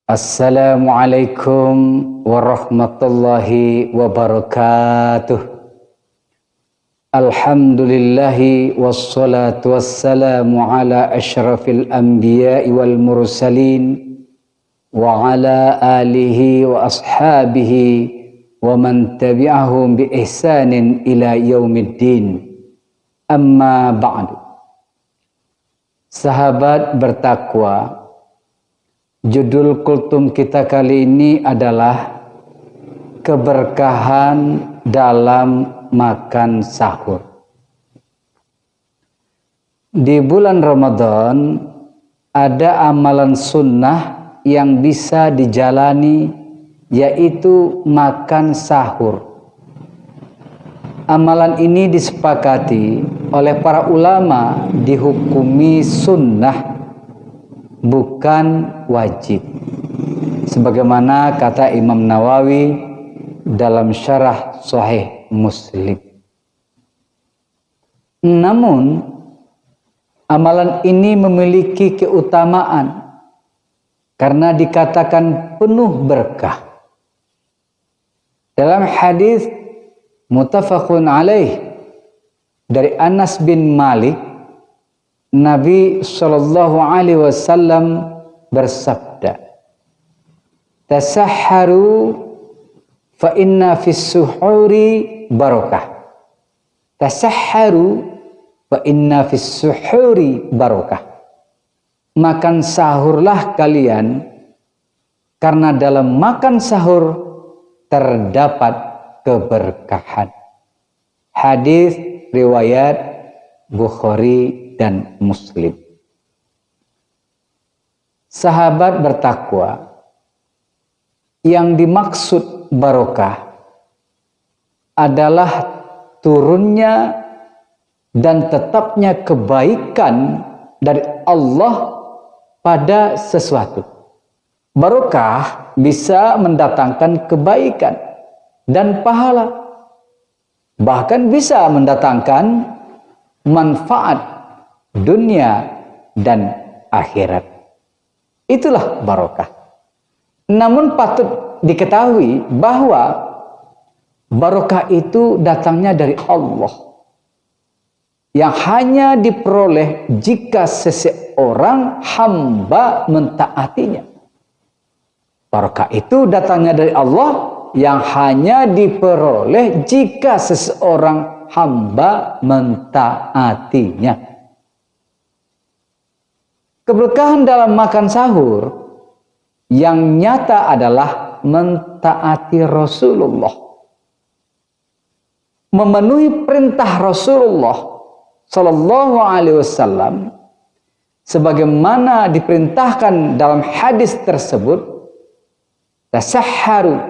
Assalamualaikum warahmatullahi wabarakatuh. Alhamdulillahi wassalatu wassalamu ala asyrafil anbiya'i wal mursalin wa ala alihi wa ashabihi wa man tabi'ahum bi ihsanin ila yaumiddin. Amma ba'du. Sahabat bertakwa, judul kultum kita kali ini adalah keberkahan dalam makan sahur. Di bulan Ramadan ada amalan sunnah yang bisa dijalani, yaitu makan sahur. Amalan ini disepakati oleh para ulama dihukumi sunnah, bukan wajib, sebagaimana kata Imam Nawawi dalam syarah Sahih Muslim. Namun amalan ini memiliki keutamaan karena dikatakan penuh berkah. Dalam hadis muttafaqun alaih dari Anas bin Malik, Nabi Shallallahu Alaihi Wasallam bersabda, "Tasahharu fa inna fis suhuri barakah." Tasahharu fa inna fis suhuri barakah. Makan sahurlah kalian, karena dalam makan sahur terdapat keberkahan. Hadis riwayat Bukhari dan Muslim. Sahabat bertakwa, yang dimaksud barokah adalah turunnya dan tetapnya kebaikan dari Allah pada sesuatu. Barokah bisa mendatangkan kebaikan dan pahala, bahkan bisa mendatangkan manfaat dunia dan akhirat. Itulah barokah. Namun patut diketahui bahwa barokah itu datangnya dari Allah, yang hanya diperoleh jika seseorang hamba mentaatinya. Barokah itu datangnya dari Allah yang hanya diperoleh jika seseorang hamba mentaatinya. Keberkahan dalam makan sahur yang nyata adalah mentaati Rasulullah, memenuhi perintah Rasulullah Sallallahu Alaihi Wasallam sebagaimana diperintahkan dalam hadis tersebut, tasahharu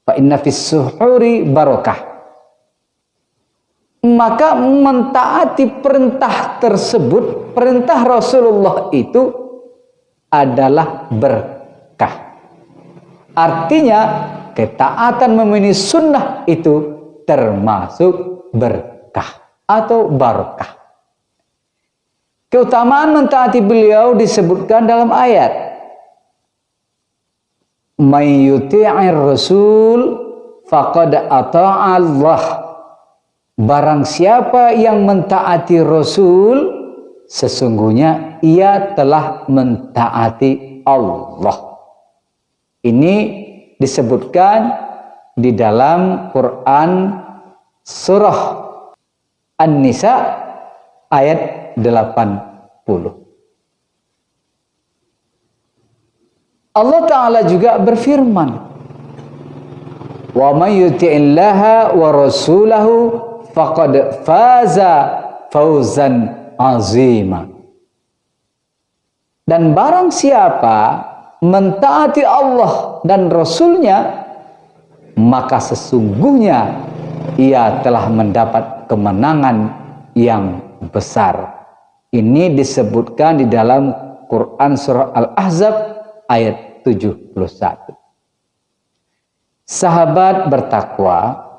fa inna fis suhuri barakah. Maka mentaati perintah tersebut, perintah Rasulullah itu adalah berkah. Artinya ketaatan memenuhi sunnah itu termasuk berkah atau barokah. Keutamaan mentaati beliau disebutkan dalam ayat, "May yuti'ir rasul faqad ata'a Allah." Barang siapa yang mentaati Rasul, sesungguhnya ia telah mentaati Allah. Ini disebutkan di dalam Quran surah An-Nisa ayat 80. Allah Ta'ala juga berfirman, "Wa may yuti'illaha wa rasulahu faqad faza fauzan azima." Dan barang siapa mentaati Allah dan Rasulnya, maka sesungguhnya ia telah mendapat kemenangan yang besar. Ini disebutkan di dalam Quran surah Al-Ahzab ayat 71. Sahabat bertakwa,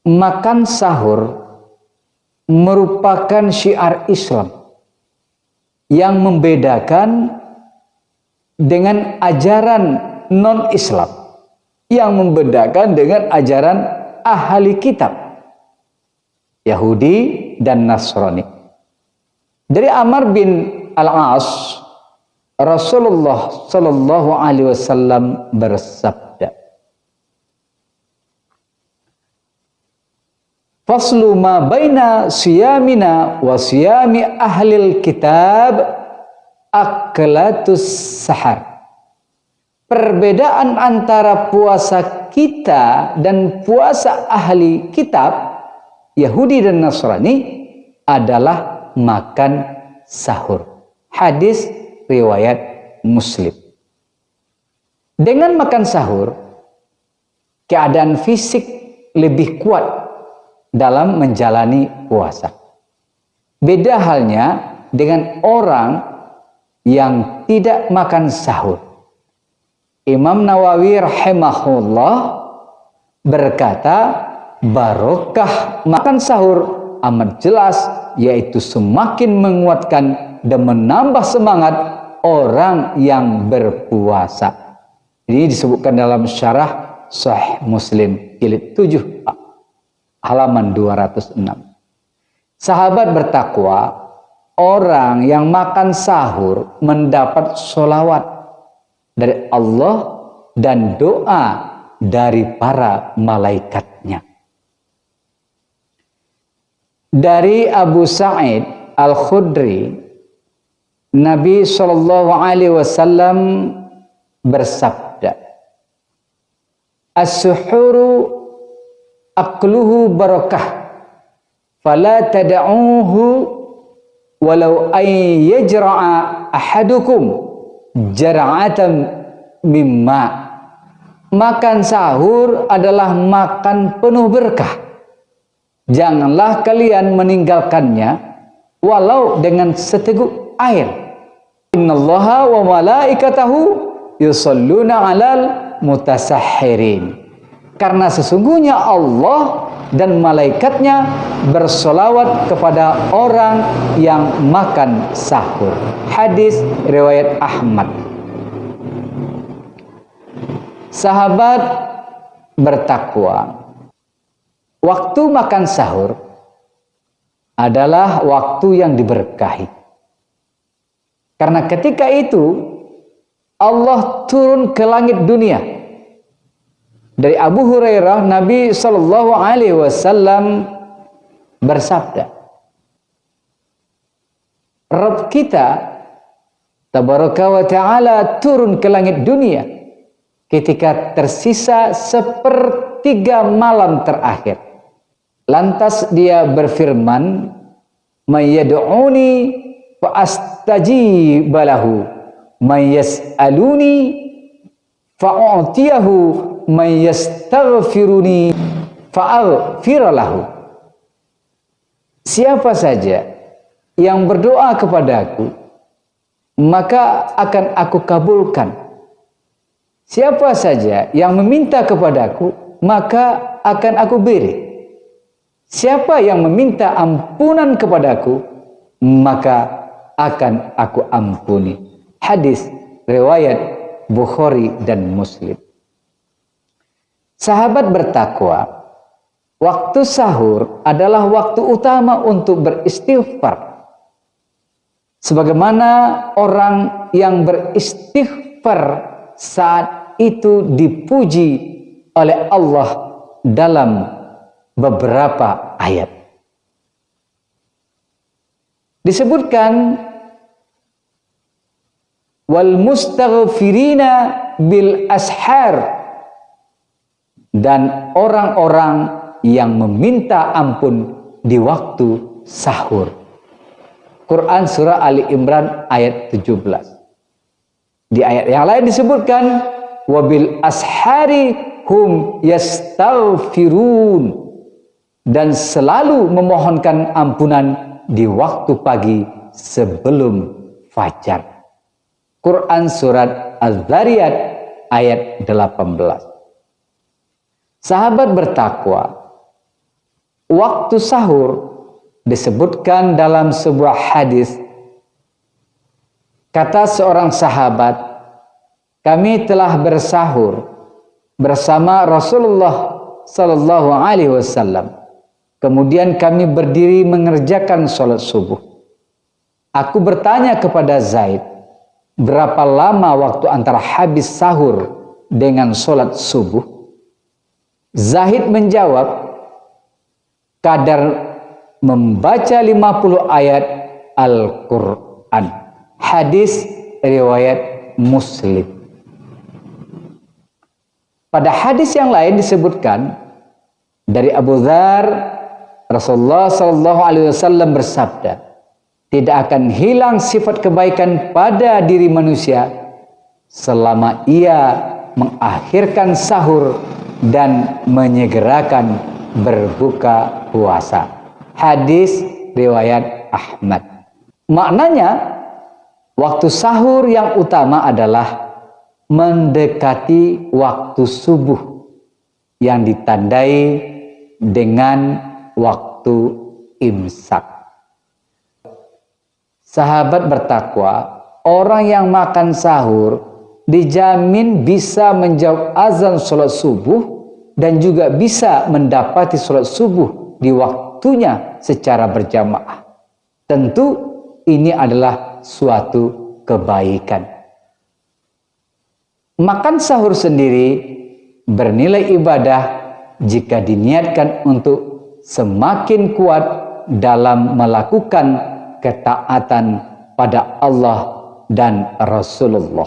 makan sahur merupakan syiar Islam yang membedakan dengan ajaran non-Islam yang membedakan dengan ajaran ahli kitab Yahudi dan Nasrani. Dari Amr bin Al-As, Rasulullah Shallallahu Alaihi Wasallam bersabda, "Faslu ma baina siyamina wa siyami ahlil kitab aklatus sahar." Perbedaan antara puasa kita dan puasa ahli kitab Yahudi dan Nasrani adalah makan sahur. Hadis riwayat Muslim. Dengan makan sahur, keadaan fisik lebih kuat dalam menjalani puasa. Beda halnya dengan orang yang tidak makan sahur. Imam Nawawi rahimahullah berkata, barokah makan sahur amat jelas, yaitu semakin menguatkan dan menambah semangat orang yang berpuasa. Ini disebutkan dalam syarah Sahih Muslim jilid 7 halaman 206. Sahabat bertakwa, orang yang makan sahur mendapat sholawat dari Allah dan doa dari para malaikatnya. Dari Abu Sa'id Al-Khudri, Nabi Shallallahu Alaihi Wasallam bersabda, "As-suhuru akluhu barakah, fala tada'uhu walau ay yajra'a ahadukum jara'atan mimma." Makan sahur adalah makan penuh berkah. Janganlah kalian meninggalkannya walau dengan seteguk air. Innallaha wa malaikatahu yusalluna 'alal mutasahhirin. Karena sesungguhnya Allah dan malaikatnya bersolawat kepada orang yang makan sahur. Hadis riwayat Ahmad. Sahabat bertakwa, waktu makan sahur adalah waktu yang diberkahi. Karena ketika itu Allah turun ke langit dunia. Dari Abu Hurairah, Nabi Shallallahu Alaihi Wasallam bersabda, Rabb kita Tabaraka wa Ta'ala turun ke langit dunia ketika tersisa sepertiga malam terakhir. Lantas dia berfirman, "Mayyad'uni fa astajib lahu, mayyas'aluni fa u'tiyahu, mayyastaghfiruni fa aghfir lahu." Siapa saja yang berdoa kepadaku, maka akan aku kabulkan. Siapa saja yang meminta kepadaku, maka akan aku beri. Siapa yang meminta ampunan kepadaku, maka akan aku ampuni. Hadis riwayat Bukhari dan Muslim. Sahabat bertakwa, waktu sahur adalah waktu utama untuk beristighfar. Sebagaimana orang yang beristighfar saat itu dipuji oleh Allah dalam beberapa ayat. Disebutkan wal mustaghfirina bil ashar, dan orang-orang yang meminta ampun di waktu sahur. Quran surah Ali Imran ayat 17. Di ayat yang lain disebutkan wabil ashari hum yastaghfirun, dan selalu memohonkan ampunan di waktu pagi sebelum fajar. Quran surat Az-Zariyat ayat 18. Sahabat bertakwa, waktu sahur disebutkan dalam sebuah hadis. Kata seorang sahabat, kami telah bersahur bersama Rasulullah sallallahu alaihi wasallam. Kemudian kami berdiri mengerjakan sholat subuh. Aku bertanya kepada Zaid, berapa lama waktu antara habis sahur dengan sholat subuh? Zaid menjawab, kadar membaca 50 ayat Al-Quran. Hadis riwayat Muslim. Pada hadis yang lain disebutkan dari Abu Dzar, Rasulullah sallallahu alaihi wasallam bersabda, tidak akan hilang sifat kebaikan pada diri manusia selama ia mengakhirkan sahur dan menyegerakan berbuka puasa. Hadis riwayat Ahmad. Maknanya, waktu sahur yang utama adalah mendekati waktu subuh yang ditandai dengan waktu imsak. Sahabat bertakwa, orang yang makan sahur dijamin bisa menjawab azan sholat subuh dan juga bisa mendapati sholat subuh di waktunya secara berjamaah. Tentu ini adalah suatu kebaikan. Makan sahur sendiri bernilai ibadah jika diniatkan untuk semakin kuat dalam melakukan ketaatan pada Allah dan Rasulullah.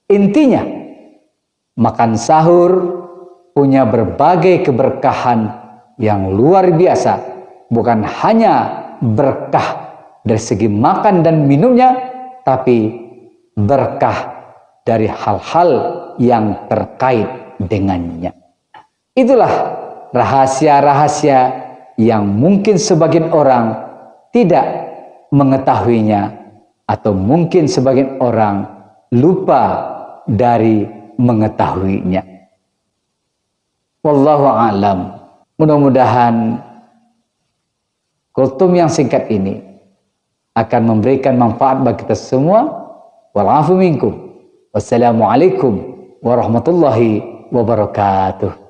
Intinya, makan sahur punya berbagai keberkahan yang luar biasa. Bukan hanya berkah dari segi makan dan minumnya, tapi berkah dari hal-hal yang terkait dengannya. Itulah rahasia-rahasia yang mungkin sebagian orang tidak mengetahuinya, atau mungkin sebagian orang lupa dari mengetahuinya. Wallahu a'lam. Mudah-mudahan kultum yang singkat ini akan memberikan manfaat bagi kita semua. Wal afu minkum. Wassalamualaikum warahmatullahi wabarakatuh.